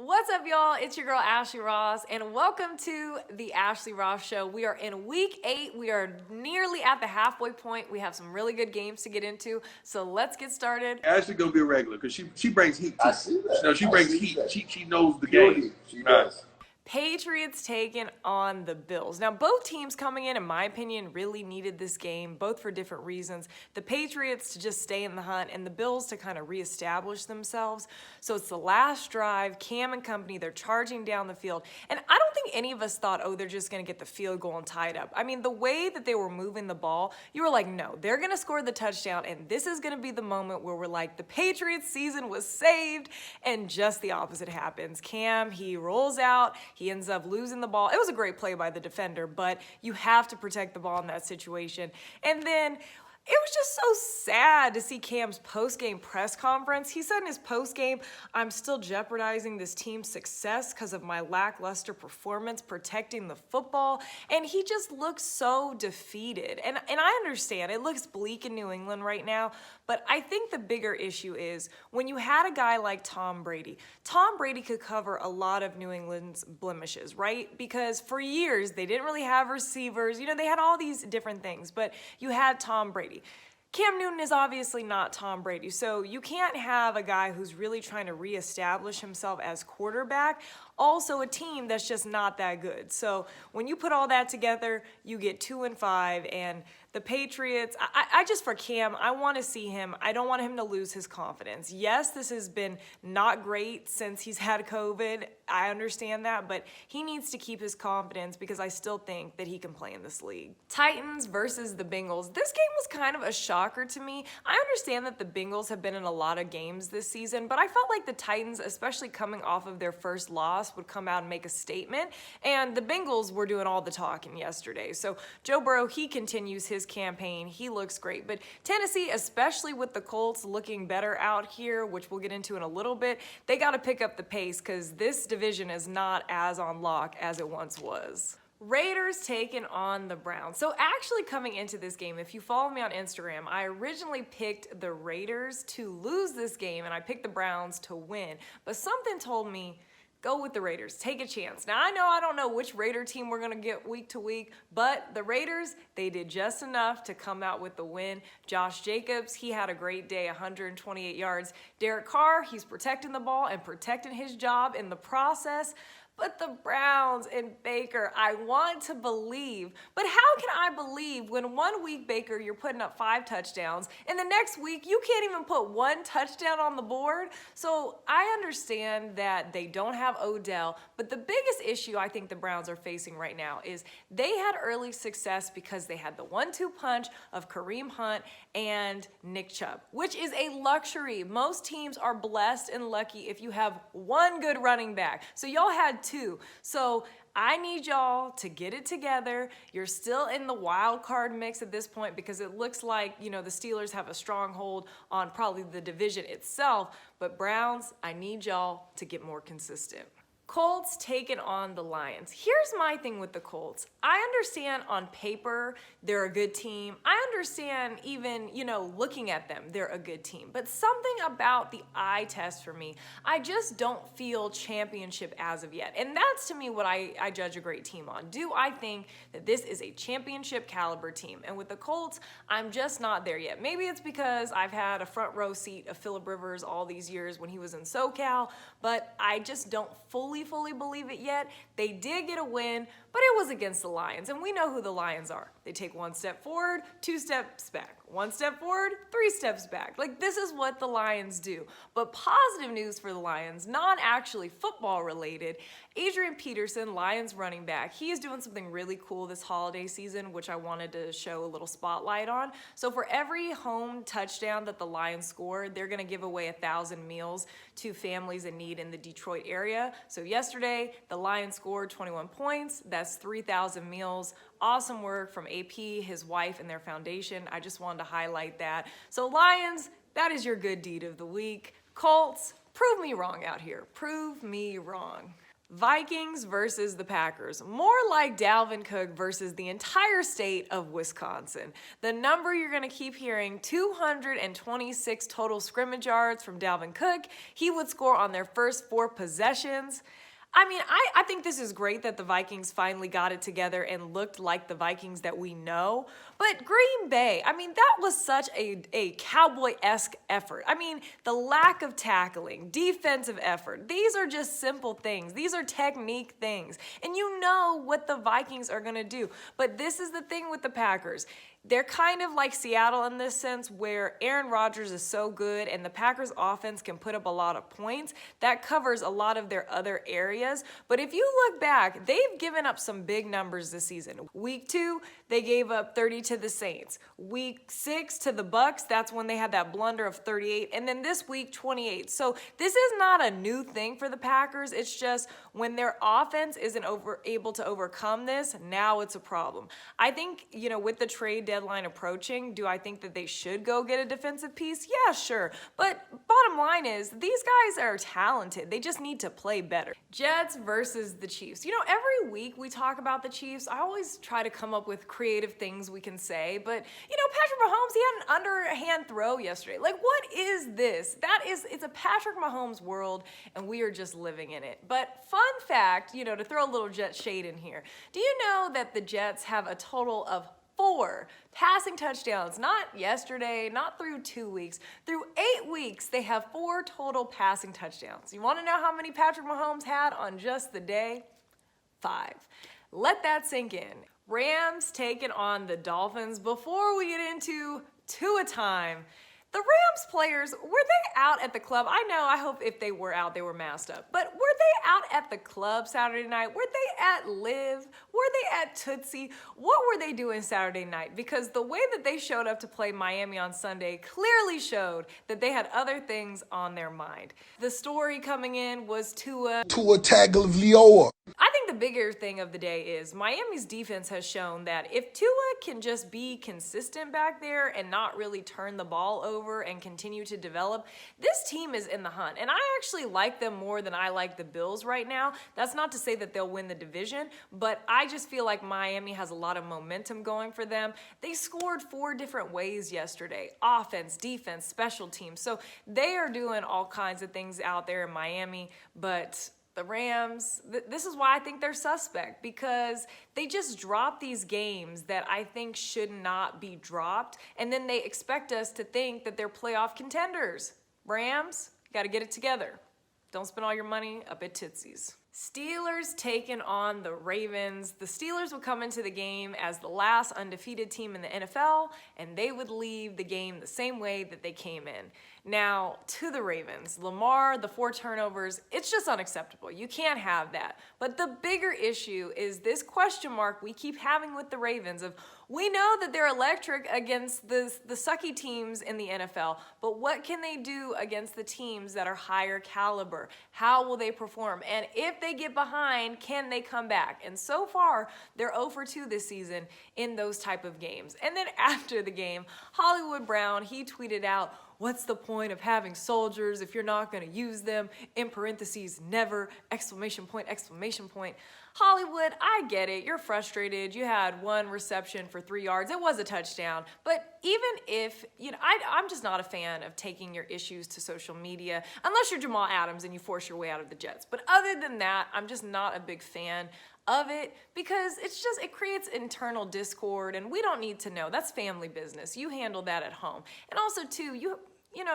What's up, y'all? It's your girl, Ashley Ross, and welcome to the Ashley Ross Show. We are in week 8. We are nearly at the halfway point. We have some really good games to get into, so let's get started. Ashley gonna be a regular because she brings heat too. I see that. No, she brings heat. That. She knows the Pure game. heat. She does. Patriots taking on the Bills. Now, both teams coming in my opinion, really needed this game, both for different reasons. The Patriots to just stay in the hunt and the Bills to kind of reestablish themselves. So it's the last drive, Cam and company, they're charging down the field. And I don't think any of us thought, oh, they're just going to get the field goal and tie it up. I mean, the way that they were moving the ball, you were like, no, they're going to score the touchdown, and this is going to be the moment where we're like, the Patriots season was saved, and just the opposite happens. Cam, he rolls out, he ends up losing the ball. It was a great play by the defender, but you have to protect the ball in that situation. And then it was just so sad to see Cam's post-game press conference. He said in his post-game, I'm still jeopardizing this team's success because of my lackluster performance protecting the football. And he just looks so defeated. And I understand, it looks bleak in New England right now, but I think the bigger issue is when you had a guy like Tom Brady could cover a lot of New England's blemishes, right? Because for years, they didn't really have receivers. You know, they had all these different things, but you had Tom Brady. Cam Newton is obviously not Tom Brady, so you can't have a guy who's really trying to reestablish himself as quarterback, also a team that's just not that good. So when you put all that together, you get 2-5, and the Patriots, I just, for Cam, I want to see him. I don't want him to lose his confidence. Yes, this has been not great since he's had COVID. I understand that, but he needs to keep his confidence because I still think that he can play in this league. Titans versus the Bengals. This game was kind of a shocker to me. I understand that the Bengals have been in a lot of games this season, but I felt like the Titans, especially coming off of their first loss, would come out and make a statement, and the Bengals were doing all the talking yesterday. So Joe Burrow, he continues his campaign. He looks great, but Tennessee, especially with the Colts looking better out here, which we'll get into in a little bit, they got to pick up the pace because this division is not as on lock as it once was. Raiders taking on the Browns. So actually coming into this game, if you follow me on Instagram, I originally picked the Raiders to lose this game and I picked the Browns to win, but something told me go with the Raiders. Take a chance. Now, I don't know which Raider team we're going to get week to week, but the Raiders, they did just enough to come out with the win. Josh Jacobs, he had a great day, 128 yards. Derek Carr, he's protecting the ball and protecting his job in the process. But the Browns and Baker, I want to believe. But how can I believe when 1 week, Baker, you're putting up 5 touchdowns, and the next week, you can't even put 1 touchdown on the board? So I understand that they don't have Odell, but the biggest issue I think the Browns are facing right now is they had early success because they had the 1-2 punch of Kareem Hunt and Nick Chubb, which is a luxury. Most teams are blessed and lucky if you have one good running back. So y'all had 2. So I need y'all to get it together. You're still in the wild card mix at this point because it looks like, you know, the Steelers have a stronghold on probably the division itself. But Browns, I need y'all to get more consistent. Colts taking on the Lions. Here's my thing with the Colts. I understand on paper they're a good team. I understand even, you know, looking at them, they're a good team. But something about the eye test for me, I just don't feel championship as of yet. And that's to me what I judge a great team on. Do I think that this is a championship caliber team? And with the Colts, I'm just not there yet. Maybe it's because I've had a front row seat of Phillip Rivers all these years when he was in SoCal, but I just don't fully believe it yet. They did get a win, but it was against the Lions, and we know who the Lions are. They take 1 step forward, 2 steps back. 1 step forward, 3 steps back. Like, this is what the Lions do. But positive news for the Lions, not actually football related. Adrian Peterson, Lions running back, he is doing something really cool this holiday season, which I wanted to show a little spotlight on. So for every home touchdown that the Lions score, they're going to give away 1,000 meals to families in need in the Detroit area. So yesterday, the Lions scored 21 points. That's 3,000 meals. Awesome work from AP, his wife, and their foundation. I just wanted to highlight that. So Lions, that is your good deed of the week. Colts, prove me wrong out here. Prove me wrong. Vikings versus the Packers. More like Dalvin Cook versus the entire state of Wisconsin. The number you're going to keep hearing, 226 total scrimmage yards from Dalvin Cook. He would score on their first 4 possessions. I mean, I think this is great that the Vikings finally got it together and looked like the Vikings that we know. But Green Bay, I mean, that was such a Cowboy-esque effort. I mean, the lack of tackling, defensive effort, these are just simple things. These are technique things. And you know what the Vikings are going to do. But this is the thing with the Packers. They're kind of like Seattle in this sense where Aaron Rodgers is so good and the Packers offense can put up a lot of points. That covers a lot of their other areas. But if you look back, they've given up some big numbers this season. Week 2, they gave up 30 to the Saints. Week 6 to the Bucks, that's when they had that blunder of 38. And then this week, 28. So this is not a new thing for the Packers. It's just when their offense isn't able to overcome this, now it's a problem. I think, with the trade deadline approaching, do I think that they should go get a defensive piece? Yeah, sure. But bottom line is, these guys are talented. They just need to play better. Jets versus the Chiefs. Every week we talk about the Chiefs. I always try to come up with creative things we can say. But, Patrick Mahomes, he had an underhand throw yesterday. Like, what is this? It's a Patrick Mahomes world, and we are just living in it. But fun fact, to throw a little Jet shade in here. Do you know that the Jets have a total of 4 passing touchdowns? Not yesterday, not through 2 weeks. Through 8 weeks, they have 4 total passing touchdowns. You want to know how many Patrick Mahomes had on just the day? 5. Let that sink in. Rams taking on the Dolphins. Before we get into Tua time, the Rams players, were they out at the club? I hope if they were out, they were masked up. But were they out at the club Saturday night? Were they at Live? Were they at Tootsie? What were they doing Saturday night? Because the way that they showed up to play Miami on Sunday clearly showed that they had other things on their mind. The story coming in was Tua Tagovailoa. I think the bigger thing of the day is Miami's defense has shown that if Tua can just be consistent back there and not really turn the ball over and continue to develop, this team is in the hunt. And I actually like them more than I like the Bills right now. That's not to say that they'll win the division, but I just feel like Miami has a lot of momentum going for them. They scored 4 different ways yesterday: offense, defense, special teams. So they are doing all kinds of things out there in Miami, but the Rams, this is why I think they're suspect, because they just drop these games that I think should not be dropped, and then they expect us to think that they're playoff contenders. Rams, got to get it together. Don't spend all your money up at Tootsie's. Steelers taking on the Ravens. The Steelers would come into the game as the last undefeated team in the NFL, and they would leave the game the same way that they came in. Now, to the Ravens, Lamar, the 4 turnovers, it's just unacceptable. You can't have that. But the bigger issue is this question mark we keep having with the Ravens of, we know that they're electric against the sucky teams in the NFL, but what can they do against the teams that are higher caliber? How will they perform? And if they get behind, can they come back? And so far, they're 0 for 2 this season in those type of games. And then after the game, Hollywood Brown, he tweeted out, "What's the point of having soldiers if you're not going to use them? In parentheses, never, exclamation point, exclamation point." Hollywood, I get it. You're frustrated. You had 1 reception for 3 yards. It was a touchdown. But even if, I'm just not a fan of taking your issues to social media, unless you're Jamal Adams and you force your way out of the Jets. But other than that, I'm just not a big fan of it, because it creates internal discord, and we don't need to know. That's family business. You handle that at home. And also, too,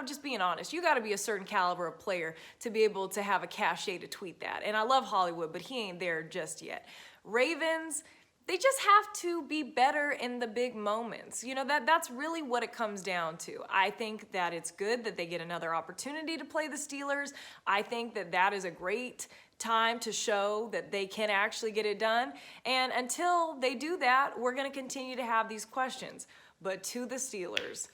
just being honest, you got to be a certain caliber of player to be able to have a cachet to tweet that. And I love Hollywood, but he ain't there just yet. Ravens, they just have to be better in the big moments. That's really what it comes down to. I think that it's good that they get another opportunity to play the Steelers. I think that is a great time to show that they can actually get it done. And until they do that, we're going to continue to have these questions. But to the Steelers,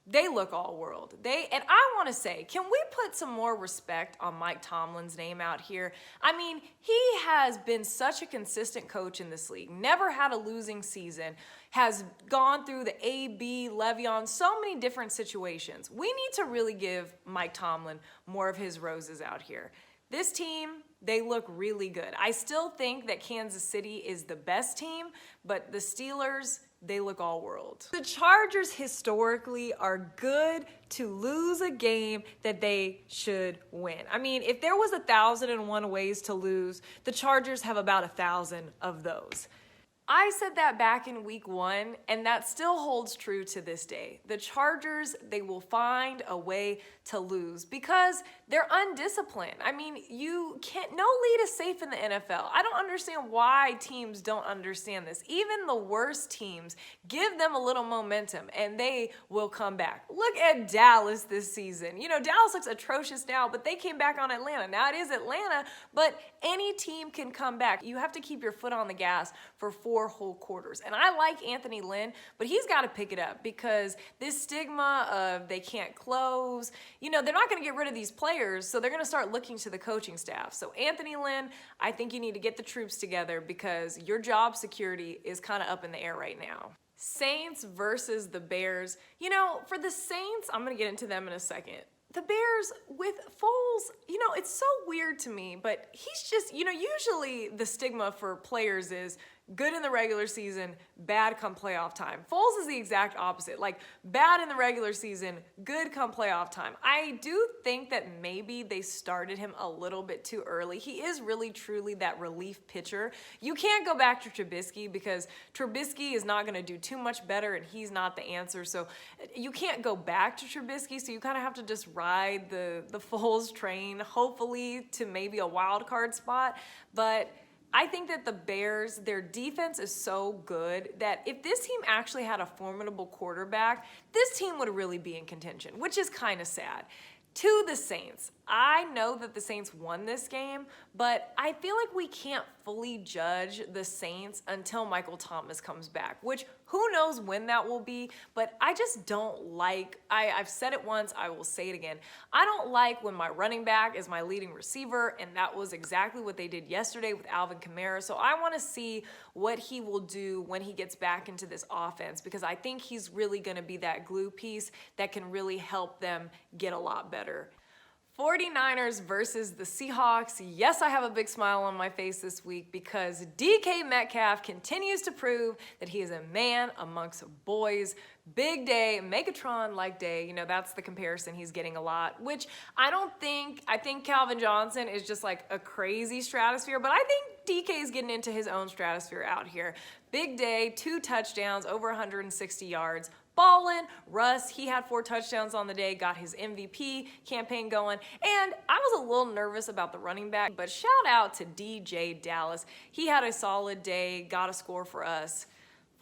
they look all world. And I want to say, can we put some more respect on Mike Tomlin's name out here? I mean, he has been such a consistent coach in this league, never had a losing season, has gone through the A-B, Le'Veon, so many different situations. We need to really give Mike Tomlin more of his roses out here. This team, they look really good. I still think that Kansas City is the best team, but the Steelers, they look all world. The Chargers historically are good to lose a game that they should win. I mean, if there was 1,001 ways to lose, the Chargers have about 1,000 of those. I said that back in week 1, and that still holds true to this day. The Chargers, they will find a way to lose because they're undisciplined. I mean, you can't, no lead is safe in the NFL. I don't understand why teams don't understand this. Even the worst teams, give them a little momentum and they will come back. Look at Dallas this season. You know, Dallas looks atrocious now, but they came back on Atlanta. Now it is Atlanta, but any team can come back. You have to keep your foot on the gas for 4 whole quarters. And I like Anthony Lynn, but he's got to pick it up because this stigma of they can't close, you know, they're not going to get rid of these players, so they're going to start looking to the coaching staff. So Anthony Lynn, I think you need to get the troops together because your job security is kind of up in the air right now. Saints versus the Bears. You know, for the Saints, I'm going to get into them in a second. The Bears with Foles, you know, it's so weird to me, but he's just, you know, usually the stigma for players is good in the regular season, bad come playoff time. Foles is the exact opposite. Like, bad in the regular season, good come playoff time. I do think that maybe they started him a little bit too early. He is really, truly that relief pitcher. You can't go back to Trubisky because Trubisky is not going to do too much better and he's not the answer. So you can't go back to Trubisky, so you kind of have to just ride the Foles train, hopefully to maybe a wild card spot. But I think that the Bears, their defense is so good that if this team actually had a formidable quarterback, this team would really be in contention, which is kind of sad. To the Saints, I know that the Saints won this game, but I feel like we can't fully judge the Saints until Michael Thomas comes back, which who knows when that will be, but I just don't like, I've said it once, I will say it again. I don't like when my running back is my leading receiver, and that was exactly what they did yesterday with Alvin Kamara, so I want to see what he will do when he gets back into this offense, because I think he's really going to be that glue piece that can really help them get a lot better. 49ers versus the Seahawks. Yes, I have a big smile on my face this week because DK Metcalf continues to prove that he is a man amongst boys. Big day, Megatron-like day. You know, that's the comparison he's getting a lot, which I think Calvin Johnson is just like a crazy stratosphere, but I think DK is getting into his own stratosphere out here. Big day, 2 touchdowns, over 160 yards. Ballin', Russ, he had 4 touchdowns on the day, got his MVP campaign going, and I was a little nervous about the running back, but shout out to DJ Dallas. He had a solid day, got a score for us.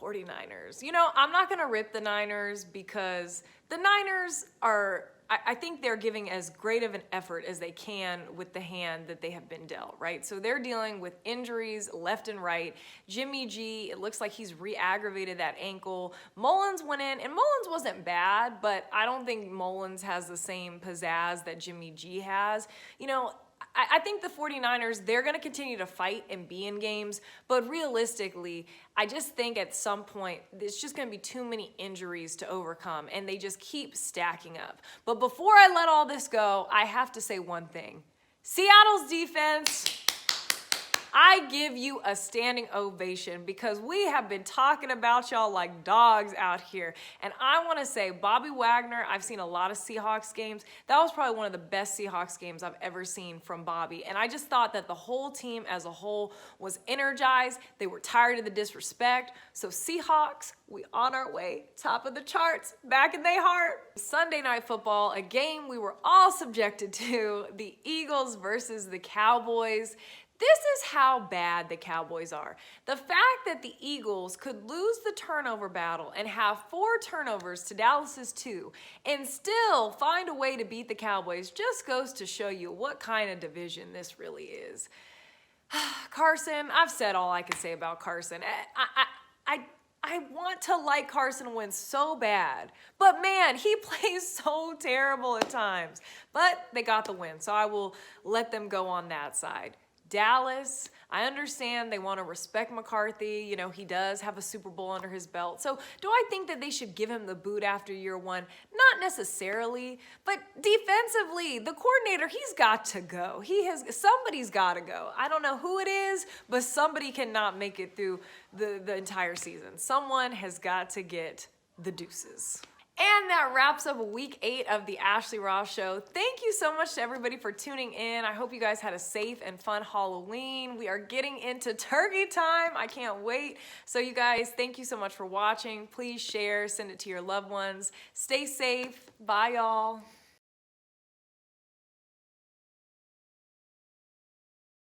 49ers. You know, I'm not going to rip the Niners because the Niners are, I think they're giving as great of an effort as they can with the hand that they have been dealt, right? So they're dealing with injuries left and right. Jimmy G, it looks like he's re-aggravated that ankle. Mullins went in, and Mullins wasn't bad, but I don't think Mullins has the same pizzazz that Jimmy G has. You know, I think the 49ers, they're going to continue to fight and be in games, but realistically, I just think at some point, there's just going to be too many injuries to overcome, and they just keep stacking up. But before I let all this go, I have to say one thing. Seattle's defense, I give you a standing ovation because we have been talking about y'all like dogs out here. And I want to say, Bobby Wagner, I've seen a lot of Seahawks games. That was probably one of the best Seahawks games I've ever seen from Bobby. And I just thought that the whole team as a whole was energized. They were tired of the disrespect. So Seahawks, we on our way, top of the charts, back in their heart. Sunday Night Football, a game we were all subjected to, the Eagles versus the Cowboys. This is how bad the Cowboys are. The fact that the Eagles could lose the turnover battle and have 4 turnovers to Dallas's 2 and still find a way to beat the Cowboys just goes to show you what kind of division this really is. Carson, I've said all I can say about Carson. I want to like Carson Wentz so bad, but man, he plays so terrible at times. But they got the win, so I will let them go on that side. Dallas, I understand they want to respect McCarthy. You know, he does have a Super Bowl under his belt. So do I think that they should give him the boot after year one? Not necessarily, but defensively, the coordinator, he's got to go. Somebody's got to go. I don't know who it is, but somebody cannot make it through the entire season. Someone has got to get the deuces. And that wraps up week 8 of the Ashley Ross Show. Thank you so much to everybody for tuning in. I hope you guys had a safe and fun Halloween. We are getting into turkey time. I can't wait. So you guys, thank you so much for watching. Please share, send it to your loved ones. Stay safe. Bye, y'all.